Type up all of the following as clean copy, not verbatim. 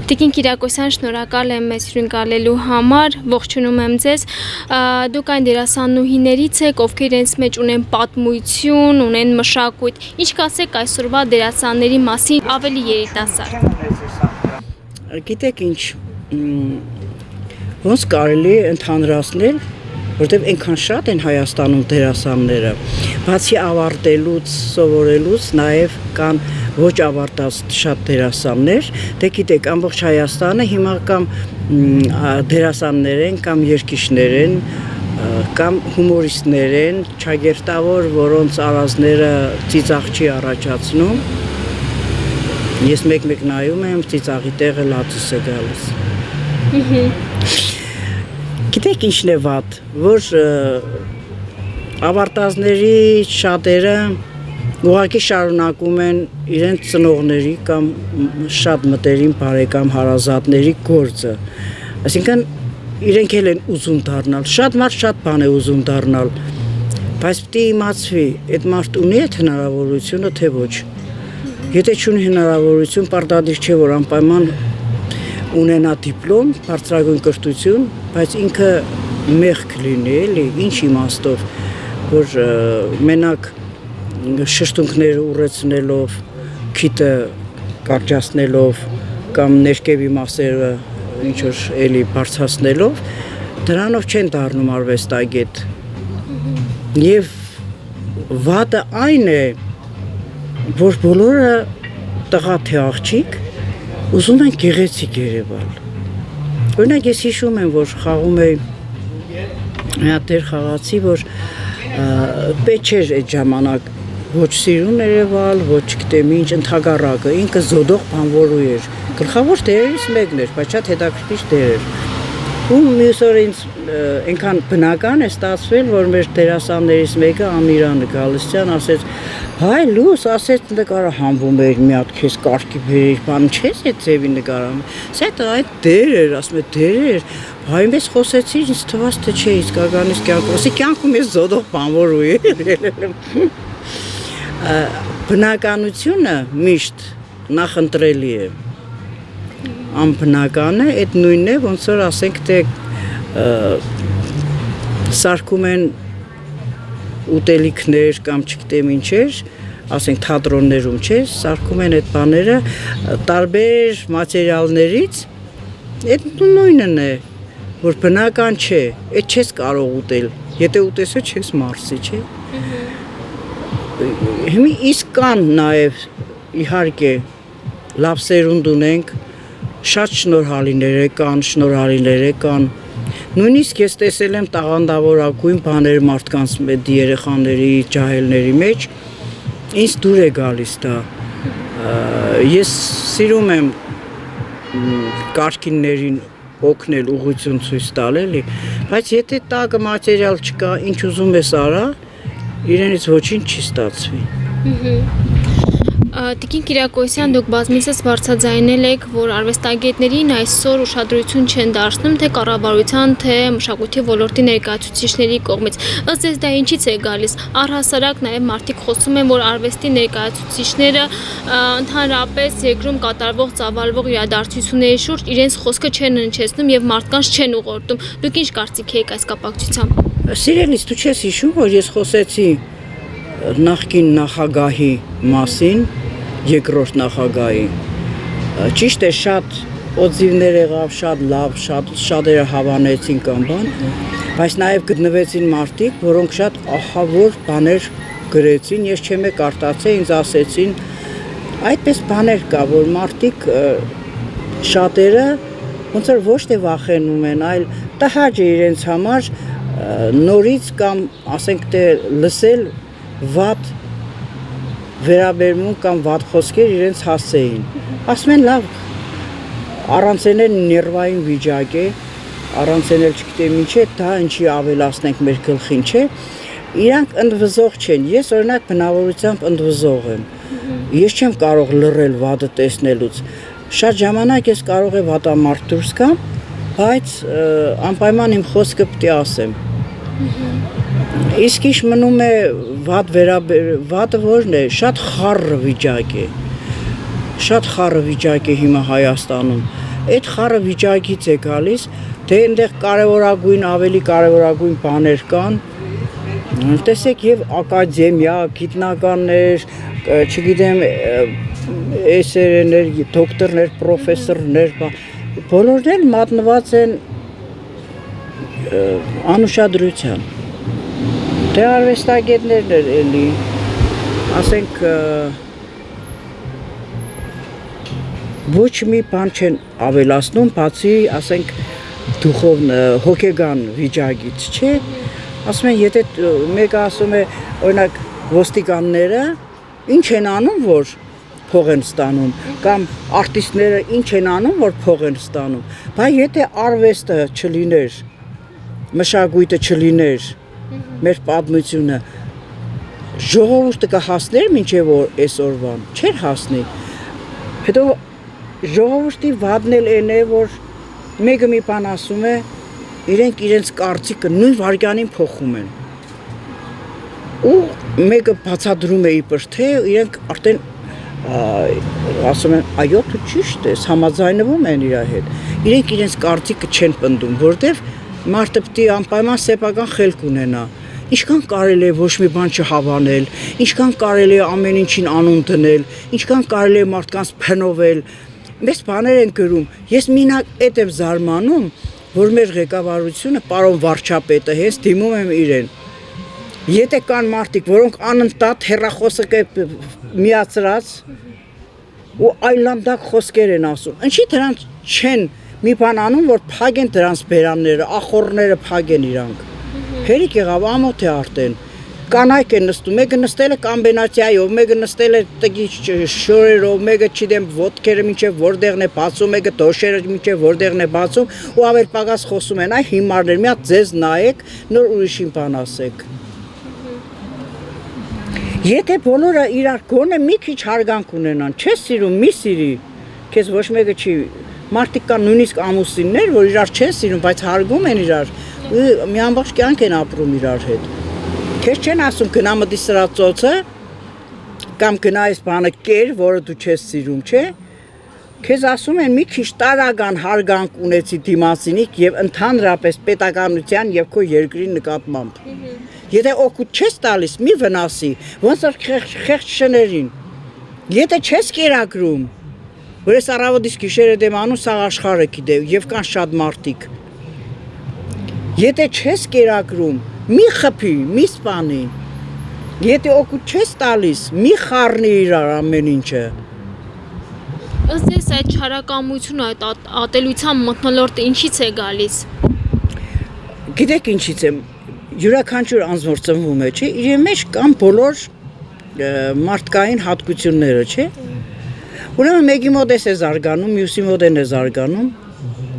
Տիկին Կիրակոսյան, շնորհակալ եմ մեզ հյուրընկալելու համար, ողջունում եմ ձեզ, դուք այն դերասանուհիներից եք, ովքեր իրենց մեջ ունեն պատմություն, ունեն մշակույթ, ինչ կասեք այսօրվա դերասանների մասին ավելի երիտասարդ։ Գիտեք ինչ, ոնց կարելի է ընդհանրացնել, որտեղ այնքան շատ են Հայաստանում դերասանները, բացի ավարտելուց, սովորելուց, նաև կան ոչ ավարտած շատ դերասաններ, դե գիտեք, ամբողջ Հայաստանը հիմա կամ դերասաններ են, կամ երգիչներ են, կամ հումորիստներ են, ճագերտավոր, որոնց արազները ծիծաղ չի առաջացնում։ Ես մեկ-մեկ նայում եմ, ծիծաղի տեղը լացուս է գալիս։ Գիտեք ինչն է վատ, որ ավարտածների շատերը ուղղակի շարունակում են իրենց ծնողների կամ շատ մտերիմ բարեկամ հարազատների գործը։ Այսինքն իրենք էլ են ուզում դառնալ, շատ մարդ շատ բան է ուզում դառնալ, բայց պիտի իմացվի, այդ մարդ ունի այդ հնարավորությունը, թե ոչ։ Եթե չունի հնարավորություն, պարտադիր չէ, որ անպայման ունենա դիպլոմ, բարձրագույն կրթություն, բայց ինքը մեղք լինի, էլի, ինչ իմաստով, որ մենակ շշտունքներ ուռեցնելով, քիթը կարճացնելով կամ ներքևի մասերը ինչ որ էլի բարձրացնելով, դրանով չեն դառնում արվեստագետ։ Եվ վատը այն է, որ բոլորը տղա թե աղջիկ ուզում են գեղեցիկ երևալ։ Օրինակ ես հիշում եմ, որ խաղում էի մի հատ դեր խաղացի, որ պետք չէր այդ ժամանակ ոչ սիրուն երևալ, ոչ գիտեմ ինչ, ընդհակառակը, ինքը զոդող բանվորու էր։ Գլխավոր դերերից մեկն էր, բայց շատ հետաքրքիր դեր էր։ Ու մյուս օրը ինձ այնքան բնական է ստացվել, որ մեր դերասաններից մեկը Ամիրանը Գալստյան ասեց. «Հայ լույս, ասեց նկարը համվում էր, մի հատ քեզ կարգի բերիր, բան չես այդ ձևի նկարում»։ Սա այդ դեր էր, ասում է դեր էր։ Հայ մեզ խոսեցի, ինձ թվաց թե չէ, իսկականից կյանքում ես զոդող բանվորու եմ։ Բնականությունը միշտ նախընտրելի է։ Անբնականը այդ նույնն է, ոնց որ ասենք թե սարքում են ուտելիքներ կամ չգիտեմ ինչեր, ասենք թատրոններում չէ, սարքում են այդ բաները տարբեր մատերիալներից, այդ նույնն է, որ բնական չէ, այդ չես կարող ուտել, եթե ուտես չես մարսի, չէ։ Հիմա իսկ կան նաև իհարկե լավ սերունդ ունենք, շատ շնորհալիներ կան, նույնիսկ ես տեսել եմ տաղանդավորակույն բաներ մարդկանց երեխաների, ջահելների մեջ, ինձ դուր է գալիս դա, ես սիրում եմ կարգիններին օգնել, ուղղություն ցույց տալ, էլի, բայց եթե տակը մատերիալ չկա, ինչ ուզում ես արա, իրենից ոչինչ չի ստացվի։ Տիկին Կիրակոսյան, դուք բազմիցս բարձրաձայնել եք, որ արվեստագետներին այսօր ուշադրություն չեն դարձնում թե կառավարության, թե մշակույթի ոլորտի ներկայացուցիչների կողմից։ Ըստ ձեզ դա ինչից է գալիս։ Առհասարակ նաև մարդիկ խոսում են, որ արվեստի ներկայացուցիչները ընդհանրապես երկրում կատարվող ծավալվող իրադարձությունների շուրջ իրենց խոսքը չեն հնչեցնում եւ մարդկանց չեն ուղղորդում։ Դուք ինչ կարծիք եք այս կապակցությամբ։ Սիրելիս, դու չես հիշում, որ ես խոսեցի նախկին նախագահի մասին, երկրորդ նախագահի, ճիշտ է շատ օձիվներ եղավ, շատ լավ, շատերը հավանեցին կամ բան, բայց նաև գտնվեցին մարդիկ, որոնք շատ ահավոր բաներ գրեցին, ես չեմ եք արտացել, ինձ ասեցին, այդպես բաներ կա, որ մարդիկ շատերը ոնց որ ոչ թե վախենում են, այլ տհաճ է իրենց համար նորից կամ ասենք թե լսել վատ վերաբերմունք կամ վատ խոսքեր իրենց հասցեին։ Ասում են լավ, առանց էլ ներվային վիճակ է, առանց էլ չգիտեմ ինչ է, դա ինչի ավելացնենք մեր գլխին, չէ։ Իրանք ընդվզող չեն, ես օրինակ բնավորությամբ ընդվզող եմ։ Ես չեմ կարող լռել վատը տեսնելուց։ Շատ ժամանակ ես կարող եմ վատամարդ դուրս գամ, բայց անպայման իմ խոսքը պիտի ասեմ։ Իսկ ինչ մնում է վատը որն է, շատ խառը վիճակ է հիմա Հայաստանում, այդ խառը վիճակից է գալիս, թե այնտեղ կարևորագույն, ավելի կարևորագույն բաներ կան, տեսեք եւ ակադեմիա, գիտնականներ, չգիտեմ, էսերներ, դոկտորներ, պրոֆեսորներ, բոլորն էլ մատնված են անուշադրության։ Դե արվեստագետներն էլ էլի, ասենք ոչ մի բան չեն ավելացնում, բացի, ասենք, հոգեգան վիճակից, չէ՞։ Ասում են, եթե մեկը ասում է, օրինակ, ոստիկանները ինչ են անում, որ փող են ստանում, կամ արտիստները ինչ են անում, որ փող են ստանում, բայց եթե արվեստը չլիներ, մշակույթը չլիներ, մեր պատմությունը, ժողովուրդը կհասներ մինչև այսօրվան, չէր հասնի։ Հետո ժողովրդի վատն էլ այն է, որ մեկը մի բան ասում է, իրենք իրենց կարծիքը նույն վարքյանին փոխում են։ Ու մեկը բացատրում է իբր թե իրենք արդեն ասում են, այո, դու ճիշտ ես, համաձայնվում են իր հետ։ Իրենք իրենց կարծիքը չեն պնդում, որտեվ մարդը պետք է անպայման սեփական խելք ունենա։ Ինչքան կարելի է ոչ մի բան չհավանել, ինչքան կարելի է ամեն ինչին անուն դնել, ինչքան կարելի է մարդկանց փնովել։ Մեծ բաներ են գրում։ Ես մինակ այդ եմ զարմանում, որ մեր ղեկավարությունը, պարոն վարչապետը, հենց դիմում եմ իրեն։ Եթե կան մարդիկ, որոնք անընդհատ հեռախոսը միացրած ու այլանդակ խոսքեր են ասում, ինչի դրանց չեն մի բան անում, որ փագեն դրանց բերանները, ախորները փագեն իրանք։ Հերիք եղավ ամոթ է արդեն։ Կանայք են նստում, մեկը նստել է կոմբինացիայով, մեկը նստել է տգի շորերով, մեկը չգիտեմ ոտքերը մինչև որտեղն է բացում, մեկը դոշերը մինչև որտեղն է բացում ու ավել պակաս խոսում են, այ հիմարներ, մի հատ ձեզ նայեք, նոր ուրիշին բան ասեք։ Եթե բոլորը իրար գոնե մի քիչ հարգանք ունենան, չես սիրում, մի սիրի, քեզ ոչ մեկը չի, մարդիկ կան նույնիսկ ամուսիններ, որ իրար չեն սիրում, բայց հարգում են իրար, մի ամբողջ կյանք են ապրում իրար հետ։ Քեզ չեն ասում գնա մտի սրա ծոցը կամ գնա այս բանը կեր, որը դու չես սիրում, չէ՞։ Քեզ ասում են մի քիչ տարական հարգանք ունեցի դիմացինիկ եւ ընդհանրապես պետականության եւ քո երկրի նկատմամբ։ Եթե օգուտ չես տալիս, մի վնասի, ոնց որ խեղճ շներին։ Եթե չես կերակրում, որ ես առավոտից գիշերը դեմ անում սաղ աշխարհը գիտե եւ կան շատ մարդիկ։ Եթե չես կերակրում, մի խփի, մի սպանի։ Եթե օգուտ չես տալիս, մի խառնի իրար ամեն ինչը։ Ըստ ես այդ չարակամությունը, այդ ատելության մթնոլորտը ինչից է գալիս։ Գիտեք ինչից է, յուրաքանչյուր անձնոր ծնվում է, չէ՞, իր մեջ կան բոլոր մարդկային հատկությունները, չէ՞։ Ուրեմն մեկի մոտ է զարգանում, մյուսի մոտ է զարգանում,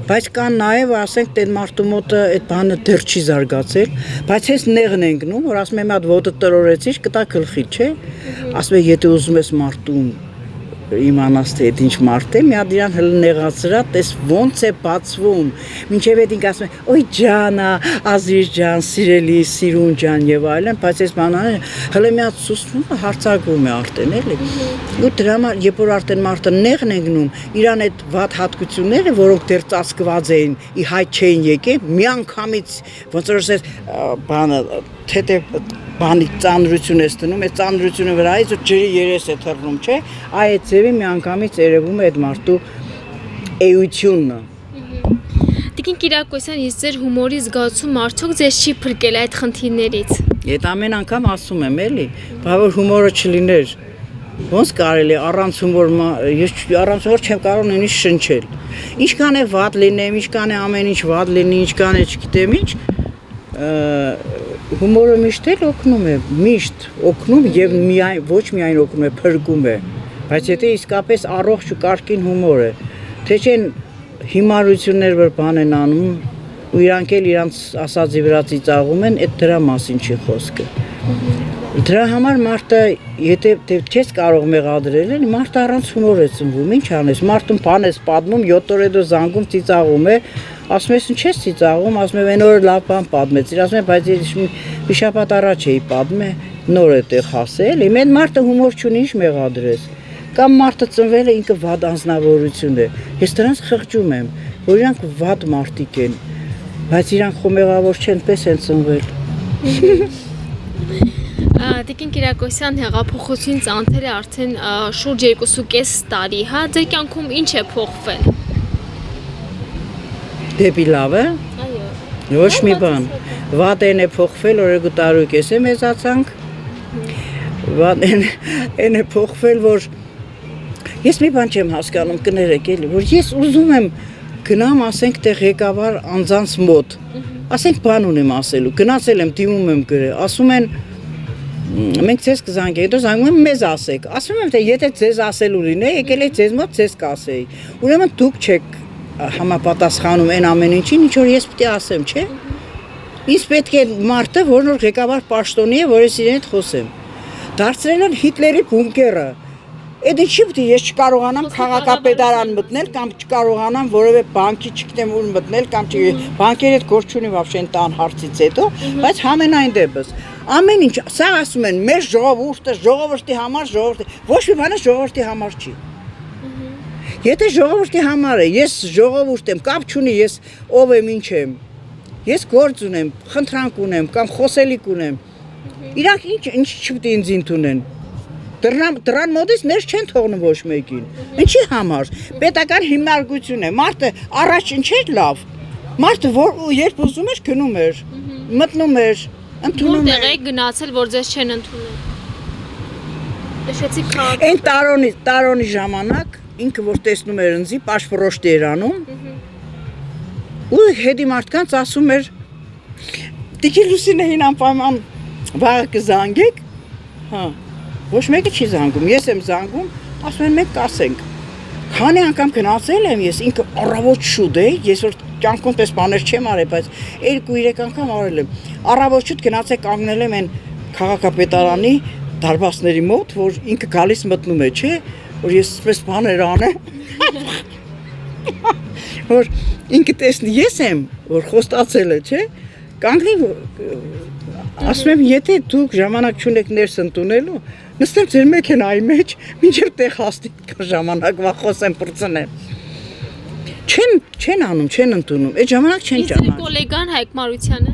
բայց կան նաև, ասենք, այդ մարդու մոտը այդ բանը դեռ չի զարգացել, բայց հենց նեղն են գնում, որ ասում եմ, այդ ոտը տրորեցիր, կտա գլխի, չէ՞։ Ասում եմ, եթե ուզում ես մարդուն իմանաս թե այդ ինչ մարդ է, մի հատ իրան հլ նեղացրա, տես ոնց է բացվում, մինչև այդ ինք ասում է, ոյ ջանա, ազիր ջան, սիրելի, սիրուն ջան եւ այլն, բայց այս բանանը հլը մի հատ սուսվում է, հարցակվում է արդեն, էլի։ Ու դրա համար, երբ որ արդեն մարդը նեղն է գնում, իրան այդ վատ հատկությունները, որոնք դեռ ծածկված էին, ի հայտ չէին եկել, միանգամից ոնց որ ասես բանը թեթե բանի ծանրություն ես դնում, այդ ծանրությունը վրայից ու ջրի երես է թռնում, չէ՞։ Այդ ձևի միանգամից երևում է այդ մարդու էությունը։ Տիկին Կիրակոսյան, ես ձեր հումորի զգացում արդյոք ձեզ չի փրկել այդ խնդիրներից։ Այդ ամեն անգամ ասում եմ, էլի, բա որ հումորը չլիներ, ոնց կարելի է առանց հումոր, ես առանց հումոր չեմ կարող նույնիսկ շնչել։ Ինչքան է վատ լինեմ, ինչքան է ամեն ինչ վատ լինի, ինչքան է չգիտեմ ինչ, հումորը միշտ էլ օգնում է, միշտ օգնում եւ միայն ոչ միայն օգնում է, փրկում է, բայց եթե իսկապես առողջ ու կարգին հումոր է, թե չեն հիմարություններ որ բան են անում ու իրանք էլ իրանց ասածի վրա ծիծաղում են, այդ դրա մասին չի խոսքը։ Դրա համար մարդը եթե չես կարող մեղադրել, մարդը առանց հումոր է ծնվում, ինչ անես, մարդուն բան ես պատմում, 7 օր հետո զանգում ծիծաղում է, ասում ես ինչ ես ծիծաղում, ասում եմ այն օրը լավ բան պատմեցիր, ասում եմ բայց ես մի շաբաթ առաջ էի պատմում, նոր է տեղ հասել, իմ այդ մարդը հումոր չունի, ինչ մեղադրես։ Կամ մարդը ծնվել է ինքը վատ անձնավորություն է։ Ես դրանց խղճում եմ, որ իրանք վատ մարդիկ են, բայց իրանք խոմեղավոր չեն, պես են ծնվել։ Տիկին Կիրակոսյան հեղափոխություն ծանոթել է արդեն շուրջ 2.5 տարի, հա, ձեր կյանքում ինչ է փոխվել։ Դեպի լավը։ Այո։ Ոչ մի բան։ Վատեն է փոխվել, որ 2 տարուկես է մեծացանք։ Վատեն է փոխվել, որ ես մի բան չեմ հասկանում, կներեք էլի, որ ես ուզում եմ գնամ, ասենք, տեղ ղեկավար անձանց մոտ։ Ասենք բան ունեմ ասելու, գնացել եմ, դիմում եմ գրել, ասում են մենք ձեզ կզանգենք, հետո զանգում եմ մեզ ասեք։ Ասում եմ, թե եթե ձեզ ասելու լինե, եկել եք ձեզ մոտ ձեզ կասեի։ Ուրեմն դուք չեք համապատասխանում այն ամեն ինչին, ինչ որ ես պետք է ասեմ, չէ՞։ Ինձ պետք է մարդը, որն որ ղեկավար պաշտոնի է, որ ես իրեն հետ խոսեմ։ Դարձրել են Հիտլերի բունկերը։ Այդ ինչի՞ պետք է ես չկարողանամ քաղաքապետարան մտնել կամ չկարողանամ որևէ բանկի չգիտեմ ուր մտնել կամ բանկերի հետ գործ չունի вообще տան հարցից հետո, բայց համենայն դեպս ամեն ինչ, սա ասում են, մեր ժողովուրդը, ժողովրդի համար, ոչ մի բանը ժողովրդի համար չի։ Եթե ժողովրդի համար է, ես ժողովուրդ եմ, կապ չունի ես ով եմ, ինչ եմ։ Ես գործ ունեմ, խնդրանք ունեմ կամ խոսելիք ունեմ։ Իրանք ինչ չպետք է ինձ ընդունեն։ Դրան մոտից ներս չեն թողնում ոչ մեկին։ Ինչի համար։ Պետական հիմնարկություն է։ Մարդը առաջ ինչ էր լավ։ Մարդը երբ ուզում էր գնում էր, մտնում էր, ընդունում էր։ Որտեղ եք գնացել, որ ձեզ չեն ընդունել։ Տեսեցիք քաղաք։ Այն տարոնի ժամանակ ինքը որ տեսնում էր ինձի պաշպրոշտի էր անում։ Ու հետի մարդկանց ասում էր Տիկի Լուսինեին անպայման վաղը կզանգեք։ Հա։ Ոչ մեկը չի զանգում, ես եմ զանգում, ասում են մենք կասենք։ Քանի անգամ գնացել եմ ես, ինքը առավոտ շուտ է, ես որ կյանքում պես բաներ չեմ արել, բայց 2-3 անգամ արել եմ։ Առավոտ շուտ գնացել կանգնել եմ այն քաղաքապետարանի դարբասների մոտ, որ ինքը գալիս մտնում է, չէ, որ ես պես բաներ անեմ։ Որ ինքը տեսնի ես եմ, որ խոստացել է, չէ, կանգնի ասում եմ, եթե դուք ժամանակ չունեք ներս ընդունելու, նստեմ ձեր մեքենայի մեջ, մինչև տեղ հասնեք ժամանակվա խոսեմ պրծնեմ։ Չեն անում, չեն ընդունում, այդ ժամանակ չեն ճանաչում։ Իսկ կոլեգան Հայկ Մարությանը։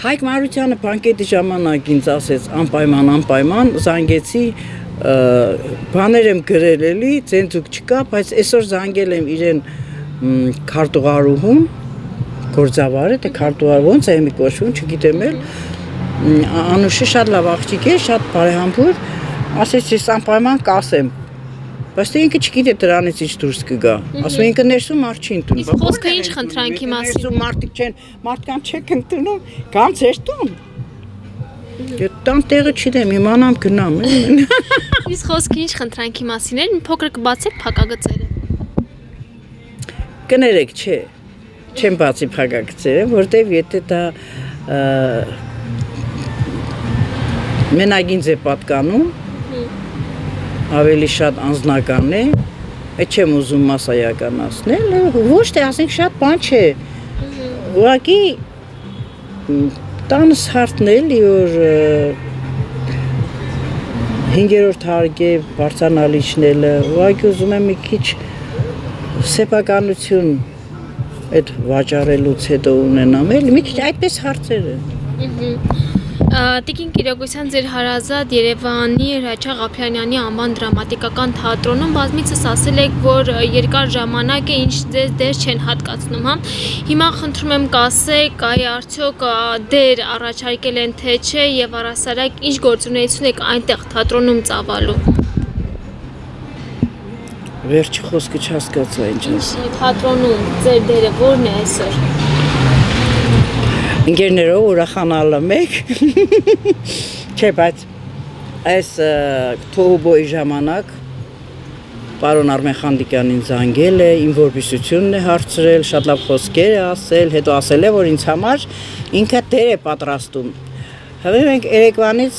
Հայկ Մարությանը բանկետի ժամանակ ինձ ասեց անպայման, զանգեցի, բաներ եմ գրել էլի, ցենցուկ չկա, բայց այսօր զանգել եմ իրեն քարտուղարուհուն, գործավարը, թե քարտուղար ոնց է մի կոչվում, չգիտեմ էլ, Անուշը շատ լավ աղջիկ է, շատ բարեհամբույր, ասեց ես անպայման կասեմ, բայց թե ինքը չգիտե դրանից ինչ դուրս կգա, ասում ինքը ներսում մարդ չի ընդունում։ Իսկ խոսքը ինչ խնդրանքի մասին։ Ներսում մարդկանց չեք ընդունում, կամ ձեր տուն։ Տան տեղը չդեմ, իմանամ գնամ։ Իսկ խոսքը ինչ խնդրանքի մասին էր, մի փոքր կբացեք փակագծերը։ Կներեք, չէ, չեմ բացի փակագծերը, որտեվ եթե դա մենագինձ է պատկանում, ավելի շատ անձնական է, այդ չեմ ուզում մասսայականացնել, ոչ թե ասենք շատ բան չէ, ուղղակի տանս հարթն էլի, որ 5-րդ հարկ է բարձրանալիչնելը, ուղղակի ուզում եմ մի քիչ սեփականություն այդ վաճառելուց հետո ունենամ, էլի մի քիչ այդպես հարցեր է։ Տիկին Կիրակոսյան, ձեր հարազատ Երևանի Հրաչյա Ղափյանյանի անվան դրամատիկական թատրոնում բազմիցս ասել եք, որ երկար ժամանակ է ինչ ձեզ դեր չեն հատկացնում, հա։ Հիմա խնդրում եմ կասեք, այ արդյոք դեր առաջարկել են թե չէ եւ առասարակ ինչ գործունեություն եք այնտեղ թատրոնում ծավալում։ Վերջի խոսքը չհասկացա ինչ ասա։ Թատրոնում ձեր դերը ո՞րն է այսօր։ Ընկերներով ուրախանալը մեկ, չէ, բայց այս թողուբոյի ժամանակ պարոն Արմեն Խանդիկյանին զանգել է, իմ որպիսությունն է հարցրել, շատ լավ խոսքեր է ասել, հետո ասել է, որ ինձ համար ինքը դեր է պատրաստում։ Հավե մենք երեկվանից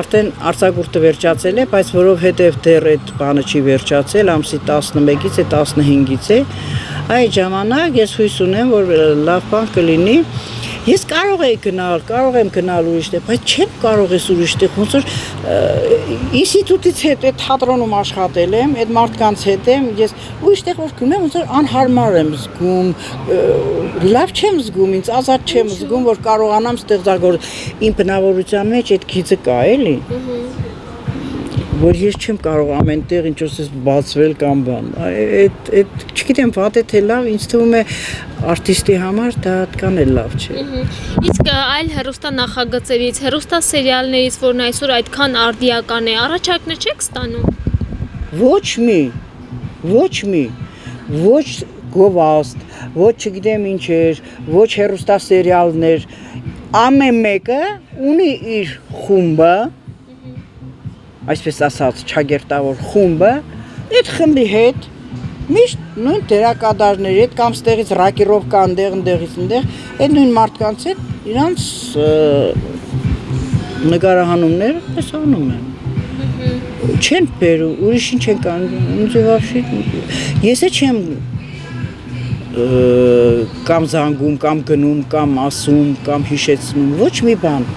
արդեն արձակուրդը վերջացել է, բայց որովհետև դեռ այդ բանը չի վերջացել, ամսի 11-ից է 15-ից է, այդ ժամանակ ես հույս ունեմ, որ լավ բան կլինի։ Ես կարող եմ գնալ ուրիշտեղ, բայց չեմ կարող ես ուրիշտեղ, ոնց որ ինստիտուտից հետ այդ թատրոնում աշխատել եմ, այդ մարդկանց հետ եմ, ես ուրիշտեղ որ գնում եմ, ոնց որ անհարմար եմ զգում, լավ չեմ զգում, ինձ ազատ չեմ զգում, որ կարողանամ ստեղծագործել իմ բնավորության մեջ այդ գիծը կա, էլի։ Որ ես չեմ կարող ամենտեղ ինչ ասես բացվել կամ բան։ Այդ չգիտեմ, վատ է թե լավ, ինձ թվում է արտիստի համար դա այդքան էլ լավ չէ։ Իսկ այլ հեռուստա նախագծերից, հեռուստա սերիալներից, որն այսօր այդքան արդիական է, առաջարկներ չեք ստանում։ Ոչ մի, ոչ գովաստ, ոչ չգիտեմ ինչեր, ոչ հեռուստա սերիալներ, ամեն մեկը ունի իր խումբը, այսպես ասած, չագերտավոր խումբը, այդ խմբի հետ միշտ նույն դերակատարների հետ կամ ստեղից ռակիրովկա ընդեղից, այդ նույն մարդկանց հետ իրանց նկարահանումները պես անում են։ Չեն բերում, ուրիշ ինչ են կանում, ինձ վավշի, ես է չեմ կամ զանգում, կամ գնում, կամ ասում, կամ հիշեցնում, ոչ մի բան։